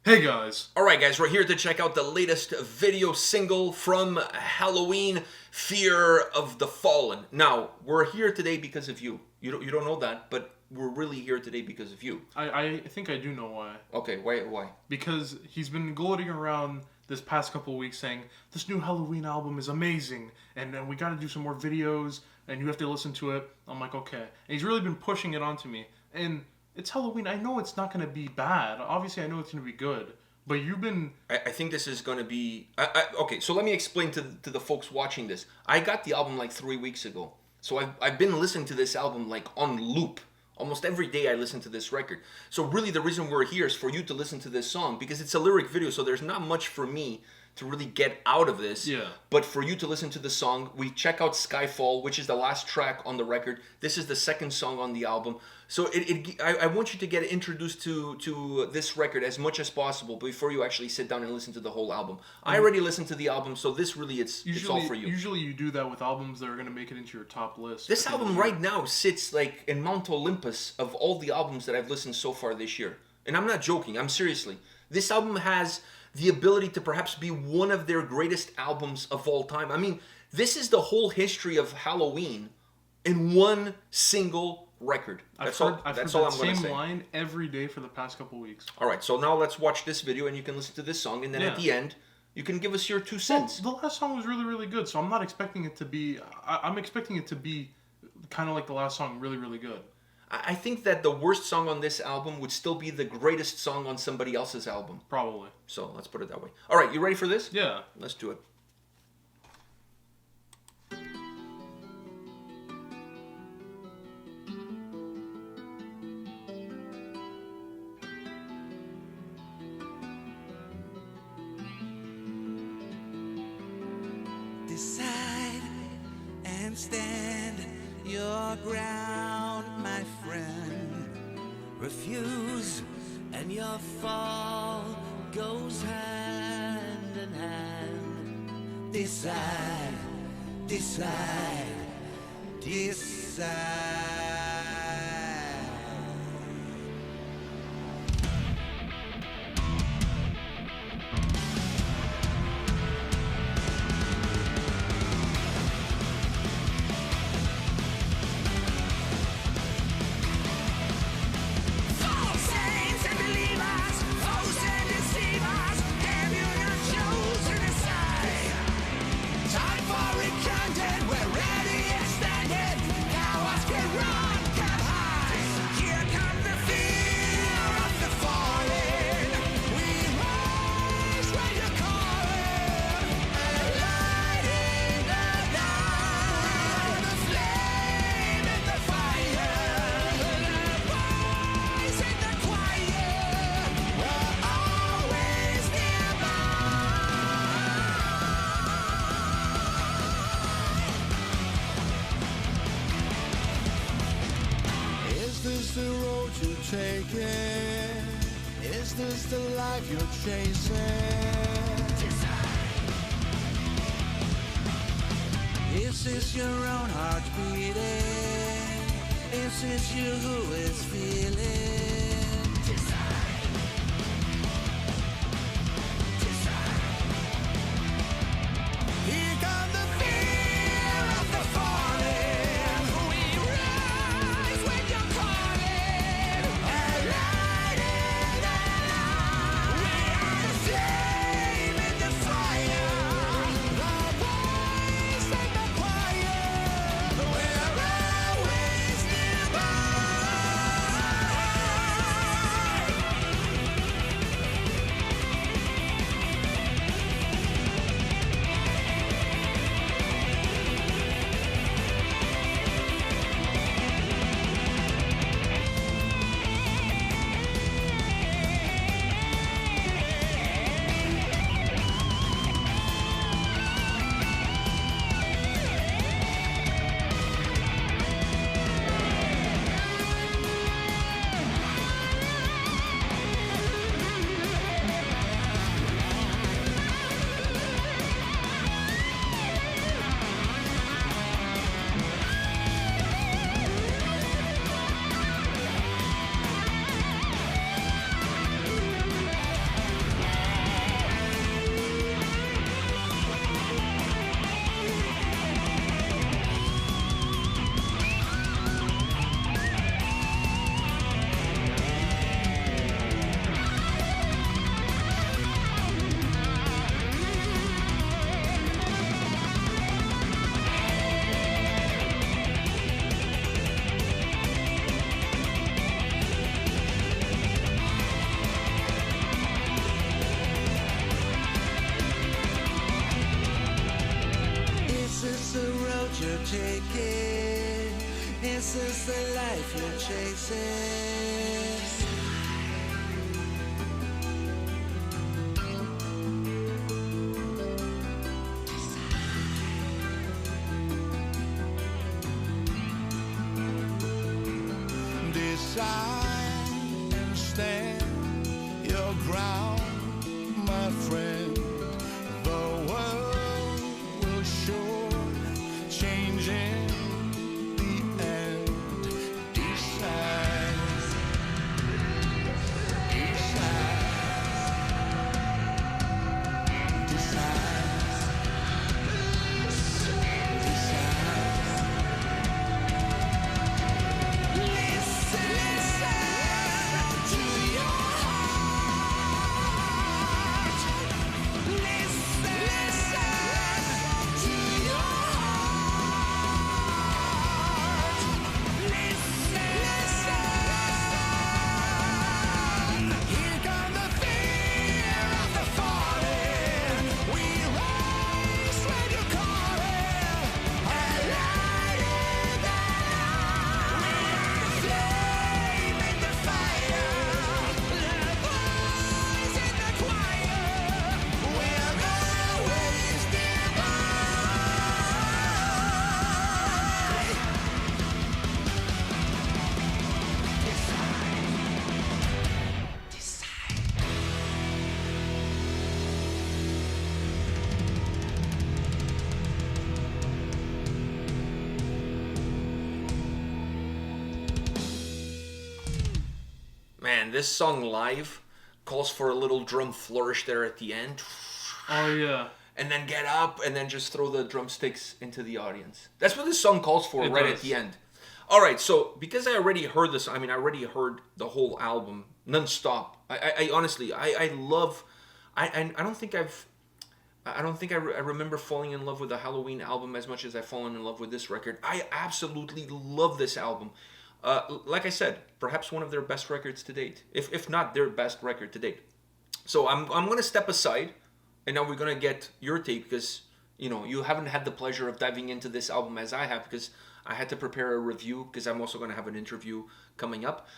Hey guys! Alright guys, we're here to check out the latest video single from Helloween, Fear of the Fallen. Now, we're here today because of you. You don't know that, but we're really here today because of you. I think I do know why. Okay, why? Because he's been gloating around this past couple of weeks saying, this new Helloween album is amazing, and we gotta do some more videos, and you have to listen to it. I'm like, okay. And he's really been pushing it onto me. And it's Helloween. I know it's not going to be bad. Obviously, I know it's going to be good. But you've been... I think this is going to be... Okay, so let me explain to the folks watching this. I got the album like 3 weeks ago. So I've been listening to this album like on loop. Almost every day I listen to this record. So really the reason we're here is for you to listen to this song. Because it's a lyric video, so there's not much for me to really get out of this. Yeah. But for you to listen to the song, we check out Skyfall, which is the last track on the record. This is the second song on the album. So I want you to get introduced to this record as much as possible before you actually sit down and listen to the whole album. I already listened to the album, so this really it's all for you. Usually you do that with albums that are going to make it into your top list. This album right now sits like in Mount Olympus of all the albums that I've listened so far this year. And I'm not joking, I'm seriously. This album has the ability to perhaps be one of their greatest albums of all time. I mean, this is the whole history of Helloween in one single record. That's all I'm going to say. Same line every day for the past couple weeks. All right, so now let's watch this video and you can listen to this song, and then at the end, you can give us your 2 cents. Well, the last song was really, really good, so I'm not expecting it to be... I'm expecting it to be kind of like the last song, really, really good. I think that the worst song on this album would still be the greatest song on somebody else's album. Probably. So let's put it that way. All right, you ready for this? Yeah. Let's do it. Decide and stand your ground, my friend. Refuse and your fall goes hand in hand. Decide, decide, decide. Is this the road you're taking? Is this the life you're chasing? Is this your own heart beating? Is this you who is feeling? Here comes the fear of the falling. We rise when you're calling. And light in the light. We are the flame in the fire. The voice and the choir. We're always nearby. take it. This is the life you're chasing. Decide and stand your ground, my friend. The world will sure change in the end. Decide, decide, decide, decide. Man, this song live calls for a little drum flourish there at the end. Oh yeah. And then get up and then just throw the drumsticks into the audience. That's what this song calls for It right does. at the end. All right, so because I already heard this, I already heard the whole album nonstop. I honestly, I love, I don't think I remember falling in love with the Helloween album as much as I've fallen in love with this record. I absolutely love this album. Like I said, perhaps one of their best records to date, if not their best record to date. So I'm going to step aside, and now we're going to get your take, because you haven't had the pleasure of diving into this album as I have, because I had to prepare a review, because I'm also going to have an interview coming up.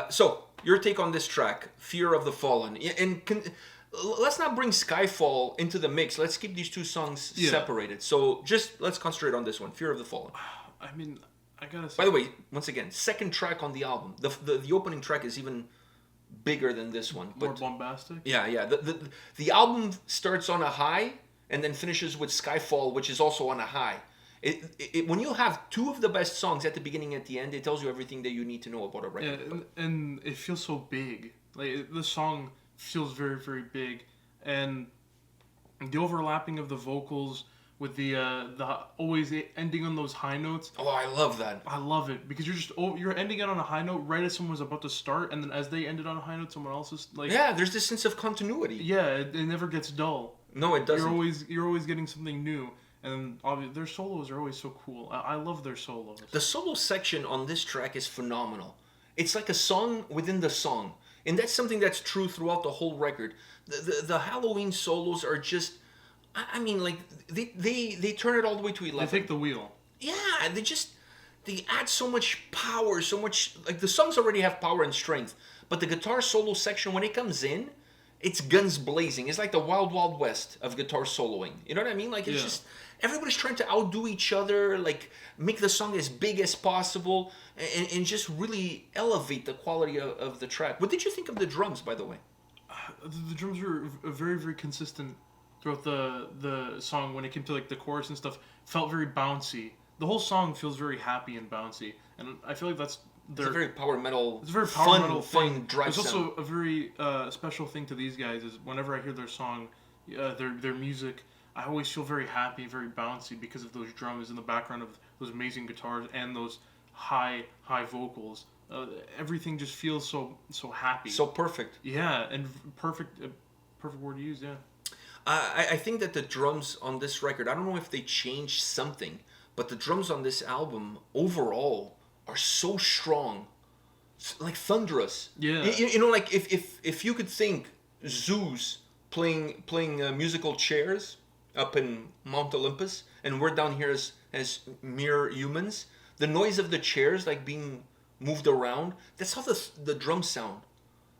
So your take on this track, Fear of the Fallen, and let's not bring Skyfall into the mix. Let's keep these two songs separated. So just let's concentrate on this one, Fear of the Fallen. I mean, I gotta say. By the way, once again, second track on the album. The opening track is even bigger than this one. More bombastic? Yeah. The album starts on a high and then finishes with Skyfall, which is also on a high. When you have two of the best songs at the beginning and at the end, it tells you everything that you need to know about a record. Yeah, and it feels so big. Like, the song feels very, very big. And the overlapping of the vocals with the always ending on those high notes. Oh, I love that. I love it, because you're ending it on a high note right as someone's about to start, and then as they ended on a high note, someone else is like. Yeah, there's this sense of continuity. Yeah, it never gets dull. No, it doesn't. You're always getting something new, and obviously their solos are always so cool. I love their solos. The solo section on this track is phenomenal. It's like a song within the song, and that's something that's true throughout the whole record. The Helloween solos are just. I mean, like, they turn it all the way to 11. They take the wheel. Yeah, they add so much power, so much, like, the songs already have power and strength, but the guitar solo section, when it comes in, it's guns blazing. It's like the Wild Wild West of guitar soloing. You know what I mean? Like, it's just, everybody's trying to outdo each other, like, make the song as big as possible, and just really elevate the quality of the track. What did you think of the drums, by the way? The drums were very, very consistent throughout the song. When it came to like the chorus and stuff, felt very bouncy. The whole song feels very happy and bouncy, and I feel like that's It's a very power metal. It's a very power metal fun drive It's sound. also a very special thing to these guys is whenever I hear their song, their music, I always feel very happy, very bouncy because of those drums in the background of those amazing guitars and those high vocals. Everything just feels so happy. So perfect. Yeah, and perfect word to use. Yeah. I think that the drums on this record, I don't know if they changed something, but the drums on this album overall are so strong, like thunderous. Yeah. You know, like if you could think zoos playing musical chairs up in Mount Olympus, and we're down here as as mere humans. The noise of the chairs like being moved around. That's how the drums sound.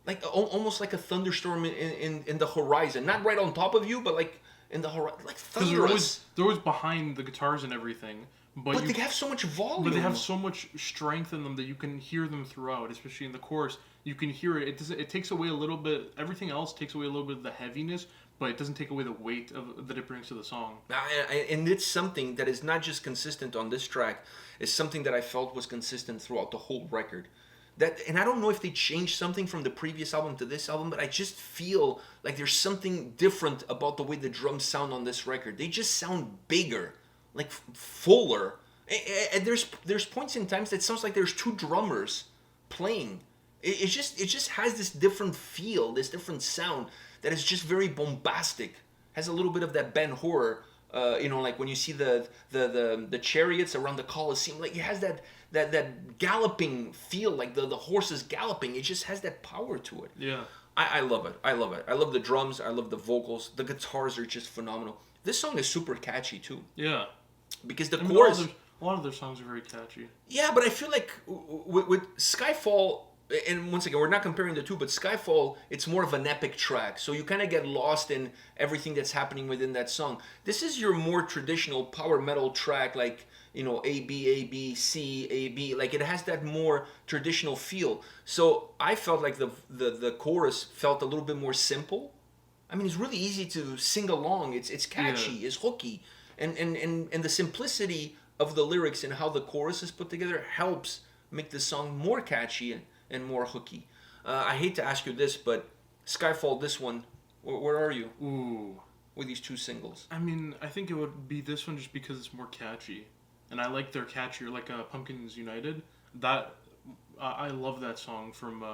Like almost like a thunderstorm in the horizon. Not right on top of you, but like in the horizon. Like Because thunderous. they're always behind the guitars and everything. But they have so much volume. But they have so much strength in them that you can hear them throughout, especially in the chorus. You can hear it. It takes away a little bit. Everything else takes away a little bit of the heaviness, but it doesn't take away the weight that it brings to the song. And it's something that is not just consistent on this track. It's something that I felt was consistent throughout the whole record. And I don't know if they changed something from the previous album to this album, but I just feel like there's something different about the way the drums sound on this record. They just sound bigger, like fuller. And there's points in times that sounds like there's two drummers playing. It just has this different feel, this different sound that is just very bombastic. Has a little bit of that Ben Hur, like when you see the chariots around the Colosseum, like it has that galloping feel, like the horses galloping. It just has that power to it. Yeah. I love it. I love it. I love the drums. I love the vocals. The guitars are just phenomenal. This song is super catchy too. Yeah. Because the I mean, chorus. a lot of their songs are very catchy. Yeah, but I feel like with Skyfall, and once again, we're not comparing the two, but Skyfall, it's more of an epic track. So you kind of get lost in everything that's happening within that song. This is your more traditional power metal track, like, A, B, A, B, C, A, B. Like, it has that more traditional feel. So I felt like the chorus felt a little bit more simple. I mean, it's really easy to sing along. It's catchy. Yeah. It's hooky. And the simplicity of the lyrics and how the chorus is put together helps make the song more catchy and more hooky. I hate to ask you this, but Skyfall, this one, where are you? Ooh. With these two singles? I mean, I think it would be this one just because it's more catchy. And I like their catchier, like Pumpkins United. I love that song from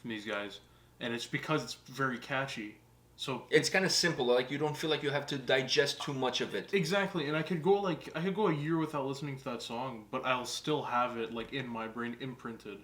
these guys. And it's because it's very catchy. So it's kind of simple. Like, you don't feel like you have to digest too much of it. Exactly. And I could go a year without listening to that song, but I'll still have it like in my brain imprinted.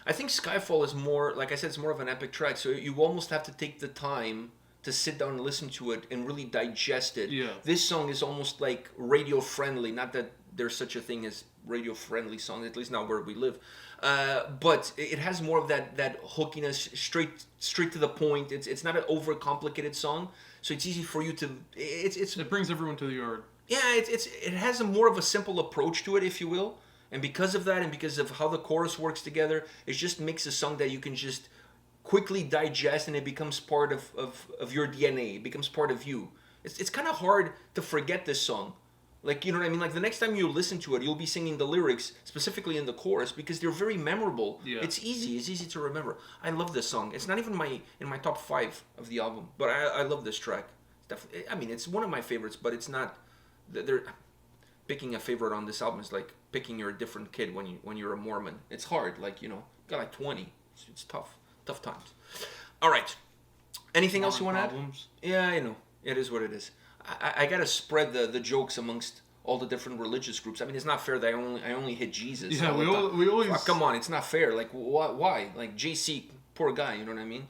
I think Skyfall is more, like I said, it's more of an epic track. So you almost have to take the time to sit down and listen to it and really digest it. Yeah. This song is almost like radio friendly. Not that there's such a thing as radio friendly songs, at least not where we live. But it has more of that hookiness, straight to the point. It's not an overcomplicated song, so it's easy for you to. It brings everyone to the yard. Yeah, it has a more of a simple approach to it, if you will. And because of that, and because of how the chorus works together, it just makes a song that you can just quickly digest, and it becomes part of your DNA. It becomes part of you. It's kind of hard to forget this song. Like, you know what I mean? Like, the next time you listen to it, you'll be singing the lyrics, specifically in the chorus, because they're very memorable. Yeah. It's easy to remember. I love this song. It's not even in my top 5 of the album, but I love this track. Definitely, I mean, it's one of my favorites, but it's not. Picking a favorite on this album is like picking you're a different kid when you're a Mormon. It's hard. Like, got like 20. It's tough times. All right. Anything else you want to add? Yeah, I know. It is what it is. I gotta spread the jokes amongst all the different religious groups. I mean, it's not fair that I only hit Jesus. Yeah, we always. Oh, come on, it's not fair. Like, why? Like, JC, poor guy. You know what I mean?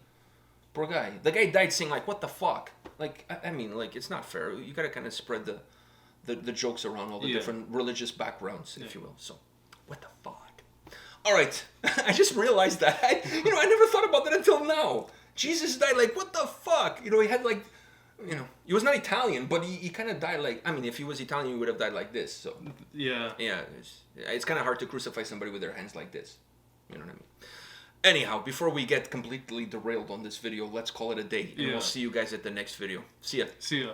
Poor guy. The guy died saying like, what the fuck? Like, I mean, like, it's not fair. You gotta kind of spread the jokes around all the different religious backgrounds, if you will. So, what the fuck? All right, I just realized that. I never thought about that until now. Jesus died like, what the fuck? He had like. He was not Italian, but he kind of died like, I mean, if he was Italian, he would have died like this, so. Yeah. Yeah, it's kind of hard to crucify somebody with their hands like this. You know what I mean? Anyhow, before we get completely derailed on this video, let's call it a day, and we'll see you guys at the next video. See ya. See ya.